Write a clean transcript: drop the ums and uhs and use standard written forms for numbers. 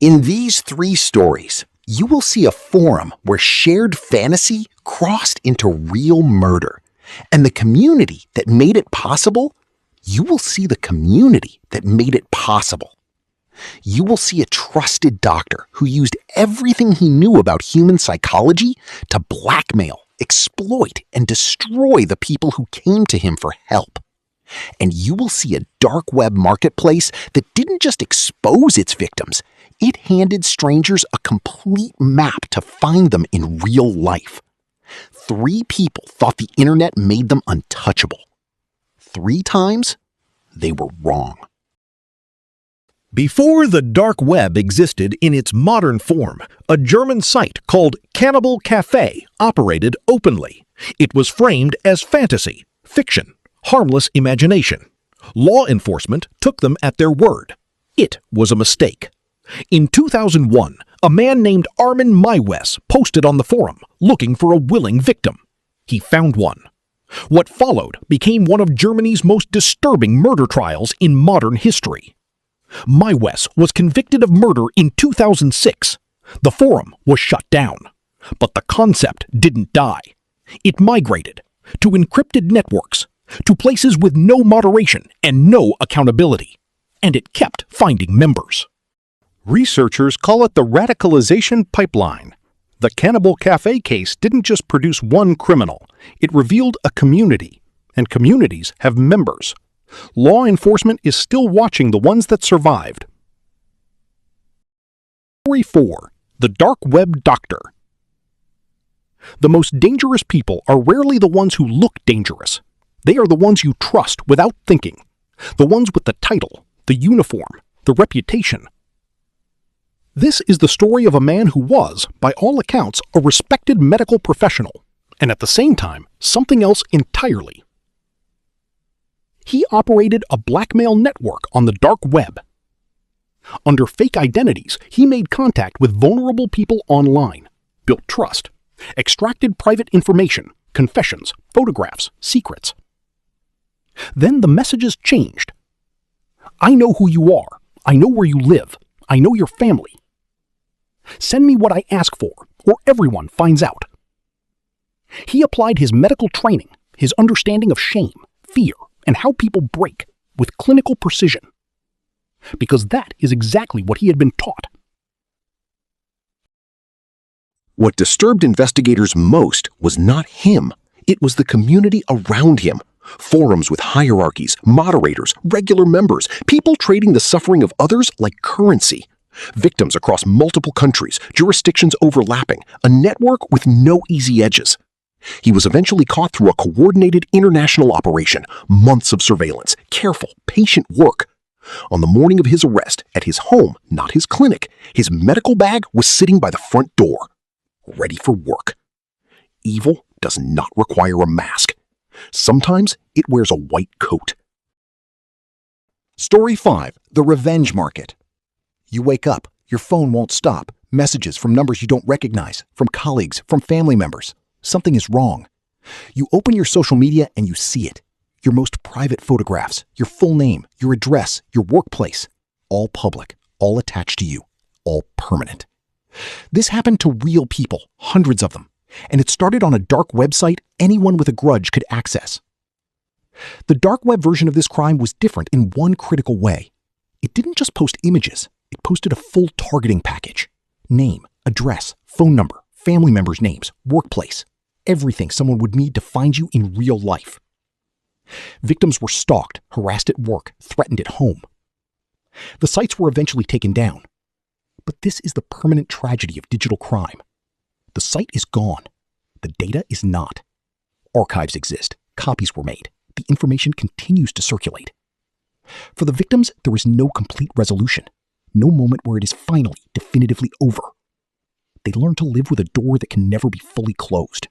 In these three stories, you will see a forum where shared fantasy crossed into real murder. And the community that made it possible, you will see the community that made it possible. You will see a trusted doctor who used everything he knew about human psychology to blackmail, exploit, and destroy the people who came to him for help. And you will see a dark web marketplace that didn't just expose its victims, it handed strangers a complete map to find them in real life. 3 people thought the internet made them untouchable. 3 times, they were wrong. Before the dark web existed in its modern form, a German site called Cannibal Cafe operated openly. It was framed as fantasy, fiction, harmless imagination. Law enforcement took them at their word. It was a mistake. In 2001, a man named Armin Meiwes posted on the forum looking for a willing victim. He found one. What followed became one of Germany's most disturbing murder trials in modern history. Meiwes was convicted of murder in 2006. The forum was shut down. But the concept didn't die. It migrated to encrypted networks, to places with no moderation and no accountability. And it kept finding members. Researchers call it the radicalization pipeline. The Cannibal Cafe case didn't just produce one criminal. It revealed a community, and communities have members. Law enforcement is still watching the ones that survived. Story 4. The Dark Web Doctor. The most dangerous people are rarely the ones who look dangerous. They are the ones you trust without thinking. The ones with the title, the uniform, the reputation. This is the story of a man who was, by all accounts, a respected medical professional, and at the same time, something else entirely. He operated a blackmail network on the dark web. Under fake identities, he made contact with vulnerable people online, built trust, extracted private information, confessions, photographs, secrets. Then the messages changed. I know who you are. I know where you live. I know your family. Send me what I ask for, or everyone finds out. He applied his medical training, his understanding of shame, fear, and how people break, with clinical precision. Because that is exactly what he had been taught. What disturbed investigators most was not him. It was the community around him. Forums with hierarchies, moderators, regular members, people trading the suffering of others like currency. Victims across multiple countries, jurisdictions overlapping, a network with no easy edges. He was eventually caught through a coordinated international operation, months of surveillance, careful, patient work. On the morning of his arrest, at his home, not his clinic, his medical bag was sitting by the front door, ready for work. Evil does not require a mask. Sometimes it wears a white coat. Story 5. The Revenge Market. You wake up, your phone won't stop. Messages from numbers you don't recognize, from colleagues, from family members. Something is wrong. You open your social media and you see it. Your most private photographs, your full name, your address, your workplace. All public, all attached to you, all permanent. This happened to real people, hundreds of them. And it started on a dark website anyone with a grudge could access. The dark web version of this crime was different in one critical way. It didn't just post images. It posted a full targeting package. Name, address, phone number, family members' names, workplace. Everything someone would need to find you in real life. Victims were stalked, harassed at work, threatened at home. The sites were eventually taken down. But this is the permanent tragedy of digital crime. The site is gone. The data is not. Archives exist. Copies were made. The information continues to circulate. For the victims, there is no complete resolution. No moment where it is finally, definitively over. They learn to live with a door that can never be fully closed.